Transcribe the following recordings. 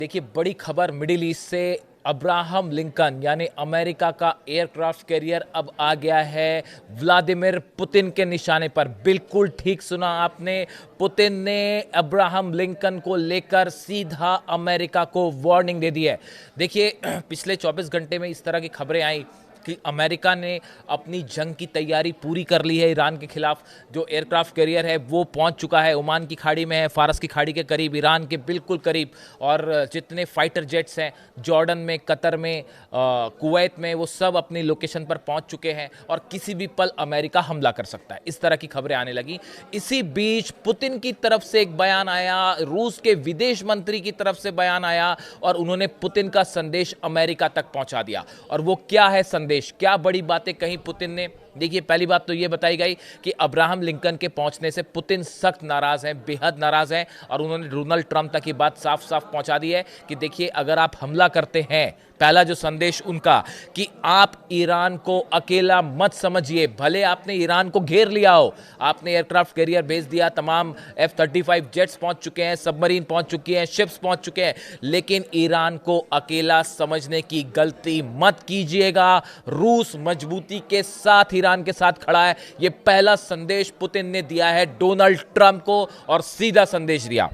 देखिए, बड़ी खबर मिडिल ईस्ट से। अब्राहम लिंकन यानी अमेरिका का एयरक्राफ्ट कैरियर अब आ गया है व्लादिमीर पुतिन के निशाने पर। बिल्कुल ठीक सुना आपने, पुतिन ने अब्राहम लिंकन को लेकर सीधा अमेरिका को वार्निंग दे दी है। देखिए, पिछले 24 घंटे में इस तरह की खबरें आई कि अमेरिका ने अपनी जंग की तैयारी पूरी कर ली है ईरान के खिलाफ। जो एयरक्राफ्ट कैरियर है वो पहुंच चुका है, ओमान की खाड़ी में है, फारस की खाड़ी के करीब, ईरान के बिल्कुल करीब। और जितने फाइटर जेट्स हैं जॉर्डन में, कतर में, कुवैत में, वो सब अपनी लोकेशन पर पहुंच चुके हैं और किसी भी पल अमेरिका हमला कर सकता है। इस तरह की खबरें आने लगी। इसी बीच पुतिन की तरफ से एक बयान आया, रूस के विदेश मंत्री की तरफ से बयान आया और उन्होंने पुतिन का संदेश अमेरिका तक पहुंचा दिया। और वो क्या है संदेश, क्या बड़ी बातें कही पुतिन ने? देखिए, पहली बात तो यह बताई गई कि अब्राहम लिंकन के पहुंचने से पुतिन सख्त नाराज हैं, बेहद नाराज हैं। और उन्होंने डोनाल्ड ट्रंप तक ये बात साफ साफ पहुंचा दी है कि देखिए, अगर आप हमला करते हैं, पहला जो संदेश उनका कि आप ईरान को अकेला मत समझिए। भले आपने ईरान को घेर लिया हो, आपने एयरक्राफ्ट कैरियर भेज दिया, तमाम F-35 जेट्स पहुंच चुके हैं, सबमरीन पहुंच चुकी हैं, शिप्स पहुंच चुके हैं, लेकिन ईरान को अकेला समझने की गलती मत कीजिएगा। रूस मजबूती के साथ ईरान के साथ खड़ा है। यह पहला संदेश पुतिन ने दिया है डोनाल्ड ट्रंप को, और सीधा संदेश दिया।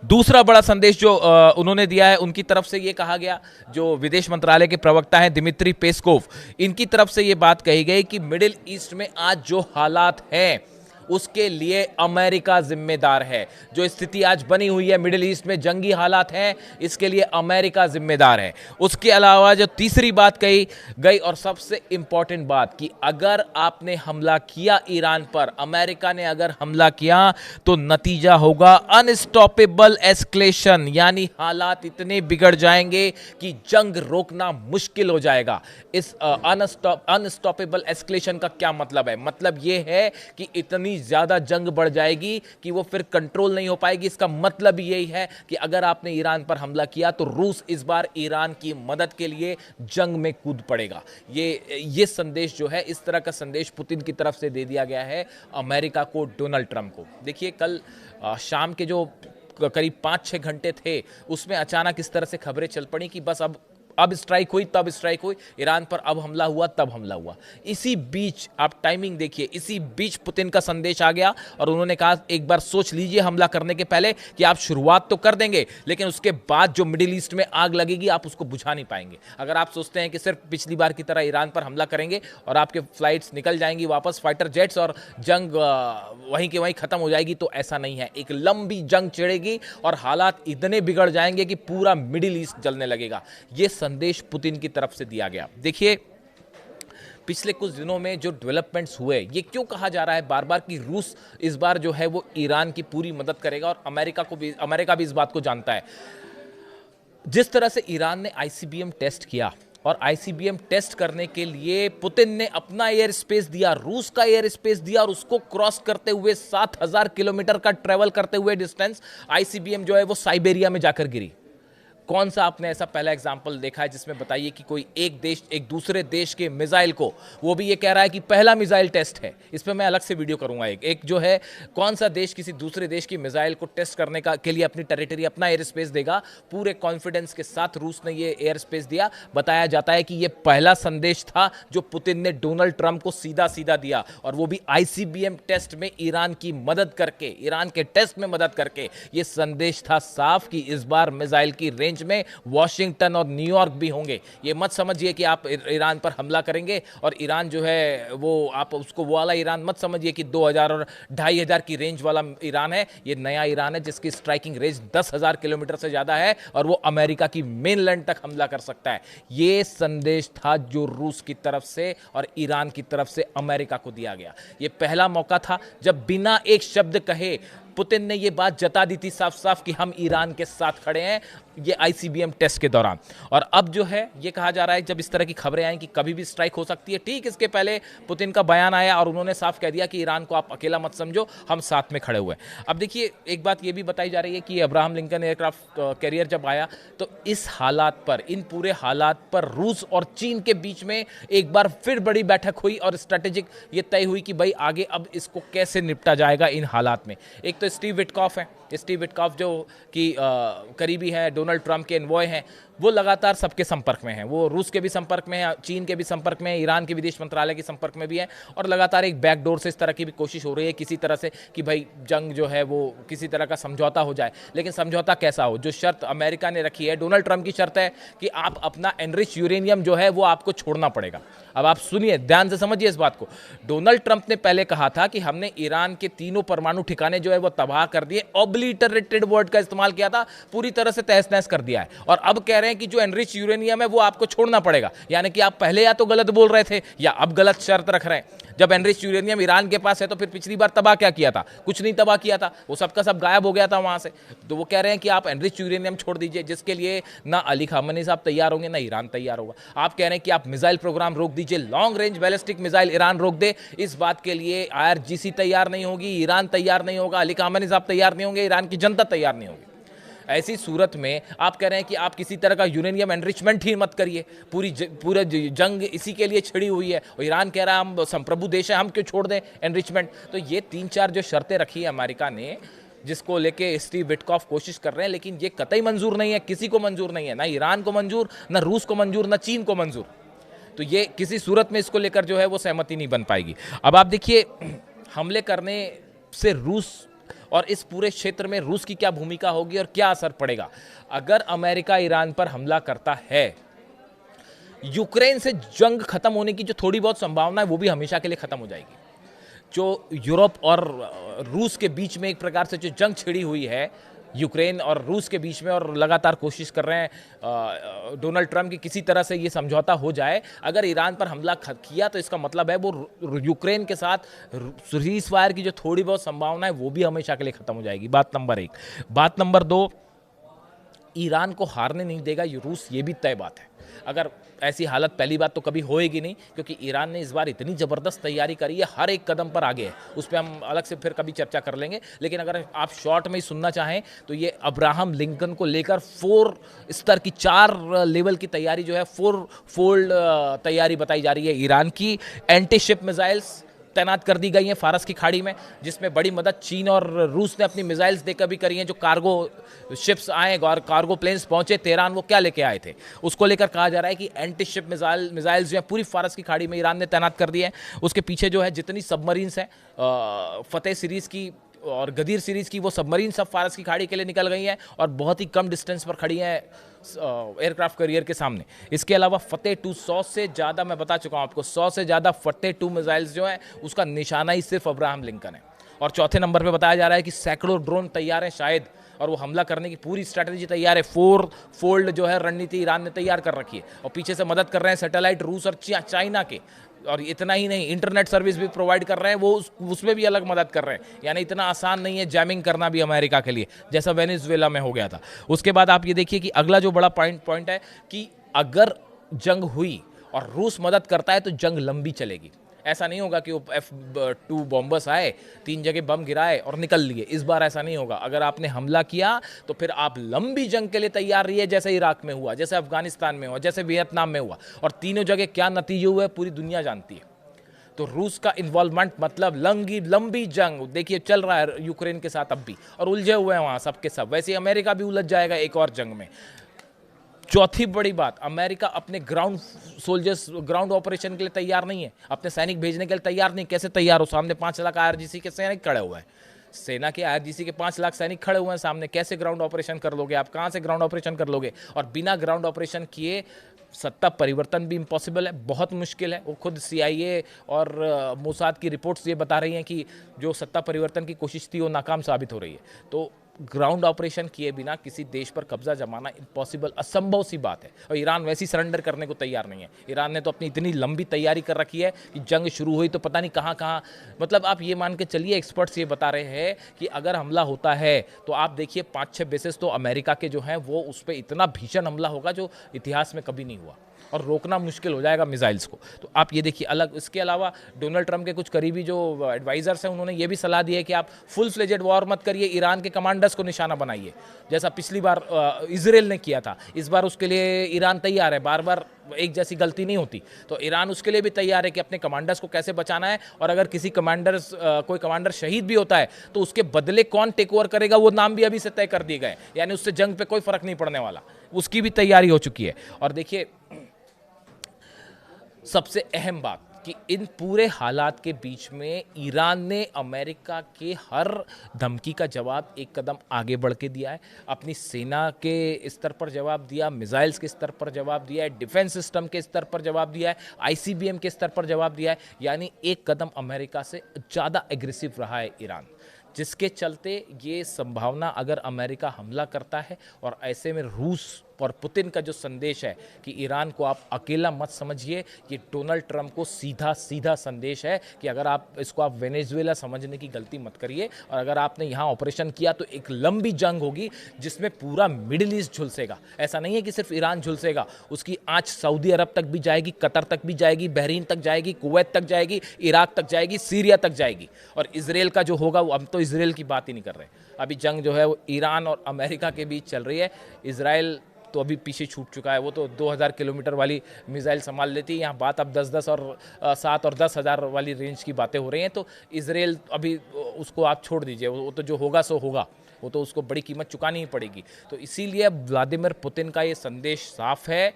दूसरा बड़ा संदेश जो उन्होंने दिया है, उनकी तरफ से यह कहा गया, जो विदेश मंत्रालय के प्रवक्ता हैं दिमित्री पेस्कोव, इनकी तरफ से यह बात कही गई कि मिडिल ईस्ट में आज जो हालात हैं उसके लिए अमेरिका जिम्मेदार है। जो स्थिति आज बनी हुई है मिडिल ईस्ट में, जंगी हालात हैं, इसके लिए अमेरिका जिम्मेदार है। उसके अलावा जो तीसरी बात कही गई और सबसे इंपॉर्टेंट बात, कि अगर आपने हमला किया ईरान पर, अमेरिका ने अगर हमला किया, तो नतीजा होगा अनस्टॉपेबल एस्केलेशन, यानी हालात इतने बिगड़ जाएंगे कि जंग रोकना मुश्किल हो जाएगा। इस अनस्टॉपेबल एस्केलेशन का क्या मतलब है? मतलब यह है कि इतनी ज्यादा जंग बढ़ जाएगी कि वो फिर कंट्रोल नहीं हो पाएगी। इसका मतलब यही है कि अगर आपने ईरान पर हमला किया तो रूस इस बार ईरान की मदद के लिए जंग में कूद पड़ेगा। ये संदेश जो है, इस तरह का संदेश पुतिन की तरफ से दे दिया गया है अमेरिका को, डोनाल्ड ट्रंप को। देखिए, कल शाम के जो करीब 5-6 घंटे थे, उसमें अचानक इस तरह से खबरें चल पड़ी कि बस अब स्ट्राइक हुई, तब स्ट्राइक हुई, ईरान पर अब हमला हुआ, तब हमला हुआ। इसी बीच आप टाइमिंग देखिए, इसी बीच पुतिन का संदेश आ गया और उन्होंने कहा, एक बार सोच लीजिए हमला करने के पहले कि आप शुरुआत तो कर देंगे, लेकिन उसके बाद जो मिडिल ईस्ट में आग लगेगी आप उसको बुझा नहीं पाएंगे। अगर आप सोचते हैं कि सिर्फ पिछली बार की तरह ईरान पर हमला करेंगे और आपके फ्लाइट्स निकल जाएंगी वापस, फाइटर जेट्स, और जंग वहीं के वहीं खत्म हो जाएगी, तो ऐसा नहीं है। एक लंबी जंग छिड़ेगी और हालात इतने बिगड़ जाएंगे कि पूरा मिडिल ईस्ट जलने लगेगा। ये संदेश पुतिन की तरफ से दिया गया। देखिए, पिछले कुछ दिनों में जो डेवलपमेंट्स हुए, ये क्यों कहा जा रहा है बार बार कि रूस इस बार जो है वो ईरान की पूरी मदद करेगा, और अमेरिका भी इस बात को जानता है। जिस तरह से ईरान ने आईसीबीएम टेस्ट किया, और आईसीबीएम टेस्ट करने के लिए पुतिन ने अपना एयर स्पेस दिया, रूस का एयर स्पेस दिया, और उसको क्रॉस करते हुए 7,000 किलोमीटर का ट्रेवल करते हुए डिस्टेंस आईसीबीएम जो है वो साइबेरिया में जाकर गिरी। कौन सा आपने ऐसा पहला एग्जाम्पल देखा है जिसमें बताइए कि कोई एक देश एक दूसरे देश के मिसाइल को, वो भी ये कह रहा है कि पहला मिसाइल टेस्ट है, इस पर मैं अलग से वीडियो करूंगा। एक जो है, कौन सा देश किसी दूसरे देश की मिसाइल को टेस्ट करने के लिए अपनी टेरिटरी, अपना एयर स्पेस देगा? पूरे कॉन्फिडेंस के साथ रूस ने ये एयर स्पेस दिया। बताया जाता है कि ये पहला संदेश था जो पुतिन ने डोनाल्ड ट्रंप को सीधा सीधा दिया, और वो भी आईसीबीएम टेस्ट में ईरान की मदद करके, ईरान के टेस्ट में मदद करके। ये संदेश था साफ कि इस बार मिसाइल की रेंज में वॉशिंगटन और न्यूयॉर्क भी होंगे। ये मत समझिए कि आप ईरान पर हमला करेंगे और ईरान जो है वो, आप उसको वो वाला ईरान मत समझिए कि 2000 और 2500 की रेंज वाला ईरान है। ये नया ईरान है जिसकी स्ट्राइकिंग रेंज 10,000 किलोमीटर से ज्यादा है, और वो अमेरिका की मेनलैंड तक हमला कर सकता है। ये संदेश था जो रूस की तरफ से और ईरान की तरफ से अमेरिका को दिया गया। ये पहला मौका था जब बिना एक शब्द कहे पुतिन ने यह बात जता दी थी साफ साफ कि हम ईरान के साथ खड़े हैं, ये आईसीबीएम टेस्ट के दौरान। और अब जो है ये कहा जा रहा है, जब इस तरह की खबरें आई कि कभी भी स्ट्राइक हो सकती है, ठीक इसके पहले पुतिन का बयान आया और उन्होंने साफ कह दिया कि ईरान को आप अकेला मत समझो, हम साथ में खड़े हुए। अब देखिए, एक बात ये भी बताई जा रही है कि अब्राहम लिंकन एयरक्राफ्ट कैरियर जब आया, तो इस हालात पर, इन पूरे हालात पर रूस और चीन के बीच में एक बार फिर बड़ी बैठक हुई और स्ट्रेटेजिक ये तय हुई कि भाई आगे अब इसको कैसे निपटा जाएगा इन हालात में। एक तो स्टीव विटकॉफ है, स्टीव विटकॉफ जो कि करीबी हैं, डोनाल्ड ट्रंप के एनवॉय हैं, वो लगातार सबके संपर्क में हैं। वो रूस के भी संपर्क में हैं, चीन के भी संपर्क में हैं, ईरान के विदेश मंत्रालय के संपर्क में भी हैं, और लगातार एक बैकडोर से इस तरह की भी कोशिश हो रही है किसी तरह से कि भाई जंग जो है वो किसी तरह का समझौता हो जाए। लेकिन समझौता कैसा हो? जो शर्त अमेरिका ने रखी है, डोनाल्ड ट्रंप की शर्त है कि आप अपना एनरिच यूरेनियम जो है वो आपको छोड़ना पड़ेगा। अब आप सुनिए, ध्यान से समझिए इस बात को। डोनाल्ड ट्रंप ने पहले कहा था कि हमने ईरान के तीनों परमाणु ठिकाने जो है वो तबाह कर दिए, ऑब्लिटरेटेड वर्ड का इस्तेमाल किया था, पूरी तरह से तहस नहस कर दिया है। और अब कह रहे हैं कि जो एनरिच यूरेनियम है वो आपको छोड़ना पड़ेगा। यानी कि आप पहले या तो गलत बोल रहे थे या अब गलत शर्त रख रहे हैं। जब एनरिच यूरेनियम ईरान के पास है तो फिर पिछली बार तबाह क्या किया था? कुछ नहीं तबाह किया था, वो सबका सब गायब हो गया था वहां से। तो वो कह रहे हैं कि आप एनरिच यूरेनियम छोड़ दीजिए, जिसके लिए ना अली खामनी साहब तैयार होंगे ना ईरान तैयार होगा। आप कह रहे हैं कि आप मिसाइल प्रोग्राम रोक दीजिए, long range ballistic missile Iran रोक दे, इस बात के लिए IRGC तैयार नहीं होगी, ईरान तैयार नहीं होगा, अली खामनी साहब तैयार नहीं होंगे, ईरान की जनता तैयार नहीं होगी। ऐसी सूरत में आप कह रहे हैं कि आप किसी तरह का यूरेनियम एनरिचमेंट ही मत करिए, पूरा जंग इसी के लिए छिड़ी हुई है, और ईरान कह रहा है हम संप्रभु देश है, हम क्यों छोड़ दें एनरिचमेंट। तो ये 3-4 जो शर्तें रखी है अमेरिका ने, जिसको लेके स्टीव विटकॉफ कोशिश कर रहे हैं, लेकिन ये कतई मंजूर नहीं है, किसी को मंजूर नहीं है, ना ईरान को मंजूर, ना रूस को मंजूर, ना चीन को मंजूर। तो ये किसी सूरत में इसको लेकर जो है वो सहमति नहीं बन पाएगी। अब आप देखिए, हमले करने से रूस और इस पूरे क्षेत्र में रूस की क्या भूमिका होगी और क्या असर पड़ेगा। अगर अमेरिका ईरान पर हमला करता है, यूक्रेन से जंग खत्म होने की जो थोड़ी बहुत संभावना है वो भी हमेशा के लिए खत्म हो जाएगी। जो यूरोप और रूस के बीच में एक प्रकार से जो जंग छिड़ी हुई है यूक्रेन और रूस के बीच में, और लगातार कोशिश कर रहे हैं डोनाल्ड ट्रंप की किसी तरह से ये समझौता हो जाए। अगर ईरान पर हमला किया तो इसका मतलब है वो यूक्रेन के साथ सीज फायर की जो थोड़ी बहुत संभावना है वो भी हमेशा के लिए खत्म हो जाएगी। बात नंबर 1। बात नंबर 2, ईरान को हारने नहीं देगा ये रूस, ये भी तय बात है। अगर ऐसी हालत, पहली बात तो कभी होएगी नहीं, क्योंकि ईरान ने इस बार इतनी ज़बरदस्त तैयारी करी है, हर एक कदम पर आगे है। उस पर हम अलग से फिर कभी चर्चा कर लेंगे। लेकिन अगर आप शॉर्ट में ही सुनना चाहें तो ये अब्राहम लिंकन को लेकर 4 स्तर की, 4 लेवल की तैयारी जो है, 4 फोल्ड तैयारी बताई जा रही है ईरान की। एंटी शिप मिसाइल्स तैनात कर दी गई हैं फारस की खाड़ी में, जिसमें बड़ी मदद चीन और रूस ने अपनी मिसाइल्स देकर भी करी हैं। जो कार्गो शिप्स आए और कार्गो प्लेन्स पहुंचे तेहरान, वो क्या लेके आए थे, उसको लेकर कहा जा रहा है कि एंटी शिप मिसाइल्स जो है पूरी फारस की खाड़ी में ईरान ने तैनात कर दी है। उसके पीछे जो है जितनी सबमरीन्स हैं, फतेह सीरीज़ की और गदीर सीरीज़ की, वो सबमरीन सब फारस की खाड़ी के लिए निकल गई हैं और बहुत ही कम डिस्टेंस पर खड़ी हैं एयरक्राफ्ट कैरियर के सामने। इसके अलावा फतेह 2 100 से ज़्यादा, मैं बता चुका हूँ आपको, 100 से ज़्यादा फतेह 2 मिसाइल्स जो हैं उसका निशाना ही सिर्फ अब्राहम लिंकन है। और चौथे नंबर पे बताया जा रहा है कि सैकड़ों ड्रोन तैयार हैं शायद, और वो हमला करने की पूरी स्ट्रैटेजी तैयार है। 4 फोल्ड जो है रणनीति ईरान ने तैयार कर रखी है, और पीछे से मदद कर रहे हैं सैटेलाइट रूस और चाइना के। और इतना ही नहीं, इंटरनेट सर्विस भी प्रोवाइड कर रहे हैं, वो उसमें भी अलग मदद कर रहे हैं। यानी इतना आसान नहीं है जैमिंग करना भी अमेरिका के लिए, जैसा वेनेजुएला में हो गया था। उसके बाद आप ये देखिए कि अगला जो बड़ा पॉइंट है कि अगर जंग हुई और रूस मदद करता है तो जंग लंबी चलेगी। ऐसा नहीं होगा कि वो F-2 बॉम्बर्स आए, 3 जगह बम गिराए और निकल लिए। इस बार ऐसा नहीं होगा। अगर आपने हमला किया तो फिर आप लंबी जंग के लिए तैयार रहिए, जैसे इराक में हुआ, जैसे अफगानिस्तान में हुआ, जैसे वियतनाम में हुआ। और तीनों जगह क्या नतीजे हुए पूरी दुनिया जानती है। तो रूस का इन्वॉल्वमेंट मतलब लंबी जंग देखिए चल रहा है यूक्रेन के साथ अब भी, और उलझे हुए हैं वहाँ सब के सब। वैसे अमेरिका भी उलझ जाएगा एक और जंग में। चौथी बड़ी बात, अमेरिका अपने ग्राउंड ऑपरेशन के लिए तैयार नहीं है, अपने सैनिक भेजने के लिए तैयार नहीं। कैसे तैयार हो? सामने 5 लाख IRGC के सैनिक खड़े हुए हैं, सेना के IRGC के 5 लाख सैनिक खड़े हुए हैं सामने। कैसे ग्राउंड ऑपरेशन कर लोगे आप? कहाँ से ग्राउंड ऑपरेशन कर लोगे? और बिना ग्राउंड ऑपरेशन किए सत्ता परिवर्तन भी इम्पॉसिबल है, बहुत मुश्किल है। वो खुद CIA और मोसाद की रिपोर्ट्स ये बता रही हैं कि जो सत्ता परिवर्तन की कोशिश थी वो नाकाम साबित हो रही है। तो ग्राउंड ऑपरेशन किए बिना किसी देश पर कब्जा जमाना इम्पॉसिबल, असंभव सी बात है। और ईरान वैसे ही सरेंडर करने को तैयार नहीं है। ईरान ने तो अपनी इतनी लंबी तैयारी कर रखी है कि जंग शुरू हुई तो पता नहीं कहाँ कहाँ, मतलब आप ये मान के चलिए, एक्सपर्ट्स ये बता रहे हैं कि अगर हमला होता है तो आप देखिए 5-6 बेसेस तो अमेरिका के जो हैं वो उस पर इतना भीषण हमला होगा जो इतिहास में कभी नहीं हुआ, और रोकना मुश्किल हो जाएगा मिसाइल्स को। तो आप ये देखिए अलग। इसके अलावा डोनाल्ड ट्रंप के कुछ करीबी जो एडवाइजर्स हैं उन्होंने ये भी सलाह दी है कि आप फुल फ्लेजेड वॉर मत करिए, ईरान के कमांडर्स कमांडर्स को निशाना बनाइए, जैसा पिछली बार इजराइल ने किया था। इस बार उसके लिए ईरान तैयार है, बार बार एक जैसी गलती नहीं होती, तो ईरान उसके लिए भी तैयार है कि अपने कमांडर्स को कैसे बचाना है। और अगर किसी कोई कमांडर शहीद भी होता है तो उसके बदले कौन टेक ओवर करेगा वो नाम भी अभी से तय कर दिए गए, यानी उससे जंग पे कोई फर्क नहीं पड़ने वाला, उसकी भी तैयारी हो चुकी है। और देखिए सबसे अहम बात कि इन पूरे हालात के बीच में ईरान ने अमेरिका के हर धमकी का जवाब एक कदम आगे बढ़ के दिया है। अपनी सेना के स्तर पर जवाब दिया, मिसाइल्स के स्तर पर जवाब दिया है, डिफेंस सिस्टम के स्तर पर जवाब दिया है, आईसीबीएम के स्तर पर जवाब दिया है, यानी एक कदम अमेरिका से ज़्यादा एग्रेसिव रहा है ईरान, जिसके चलते ये संभावना अगर अमेरिका हमला करता है और ऐसे में रूस और पुतिन का जो संदेश है कि ईरान को आप अकेला मत समझिए, ये डोनाल्ड ट्रंप को सीधा सीधा संदेश है कि अगर आप इसको आप वेनेजुएला समझने की गलती मत करिए, और अगर आपने यहाँ ऑपरेशन किया तो एक लंबी जंग होगी जिसमें पूरा मिडिल ईस्ट झुलसेगा। ऐसा नहीं है कि सिर्फ ईरान झुलसेगा, उसकी आँच सऊदी अरब तक भी जाएगी, कतर तक भी जाएगी, बहरीन तक जाएगी, कुवैत तक जाएगी, इराक तक जाएगी, सीरिया तक जाएगी। और इसराइल का जो होगा वो, हम तो इसराइल की बात ही नहीं कर रहे, अभी जंग जो है वो ईरान और अमेरिका के बीच चल रही है। इसराइल तो अभी पीछे छूट चुका है, वो तो 2000 किलोमीटर वाली मिसाइल संभाल लेती है, यहाँ बात अब 10-10 और 7 और 10,000 वाली रेंज की बातें हो रही हैं। तो इसराइल अभी उसको आप छोड़ दीजिए, वो तो जो होगा सो होगा, वो तो उसको बड़ी कीमत चुकानी ही पड़ेगी। तो इसीलिए व्लादिमीर पुतिन का ये संदेश साफ है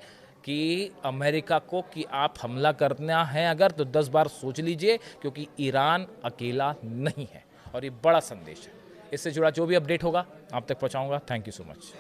कि अमेरिका को कि आप हमला करना है अगर तो 10 बार सोच लीजिए, क्योंकि ईरान अकेला नहीं है, और ये बड़ा संदेश है। इससे जुड़ा जो भी अपडेट होगा आप तक पहुँचाऊँगा। Thank you so much.